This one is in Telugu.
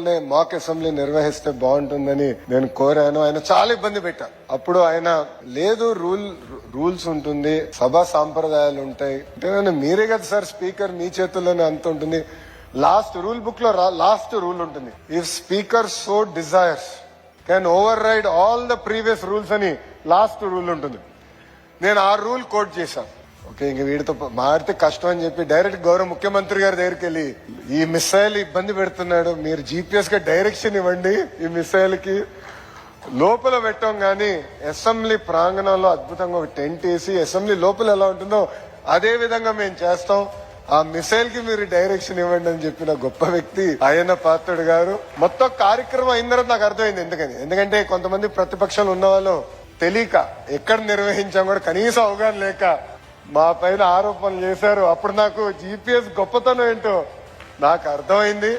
లోనే మాక్ అసెంబ్లీ నిర్వహిస్తే బాగుంటుందని నేను కోరాను. ఆయన చాలా ఇబ్బంది పెట్టారు. అప్పుడు ఆయన లేదు రూల్స్ ఉంటుంది, సభా సాంప్రదాయాలు ఉంటాయి అంటే మీరే కదా సార్ స్పీకర్, మీ చేతుల్లోనే అంత ఉంటుంది. లాస్ట్ రూల్ బుక్ లో లాస్ట్ రూల్ ఉంటుంది, if speaker so desires can override all the previous rules అని లాస్ట్ రూల్ ఉంటుంది. నేను ఆ రూల్ కోట్ చేశాను. ఓకే, ఇంక వీడితో మారితే కష్టం అని చెప్పి డైరెక్ట్ గౌరవ ముఖ్యమంత్రి గారి దగ్గరికి వెళ్ళి ఈ మిసైల్ ఇబ్బంది పెడుతున్నాడు, మీరు జీపీఎస్ గా డైరెక్షన్ ఇవ్వండి, ఈ మిసైల్ కి లోపల పెట్టాం గానీ అసెంబ్లీ ప్రాంగణంలో అద్భుతంగా ఒక టెంట్ వేసి అసెంబ్లీ లోపల ఎలా ఉంటుందో అదే విధంగా మేము చేస్తాం, ఆ మిసైల్ కి మీరు డైరెక్షన్ ఇవ్వండి అని చెప్పిన గొప్ప వ్యక్తి అయ్యన్న పాత్రుడు గారు. మొత్తం కార్యక్రమం అయిన తర్వాత నాకు అర్థమైంది ఎందుకంటే కొంతమంది ప్రతిపక్షాలు ఉన్న వాళ్ళు తెలియక ఎక్కడ నిర్వహించాం కూడా కనీసం అవగాహన లేక మా పైన ఆరోపణలు చేశారు. అప్పుడు నాకు జీపీఎస్ గొప్పతనం ఏంటో నాకు అర్థమైంది.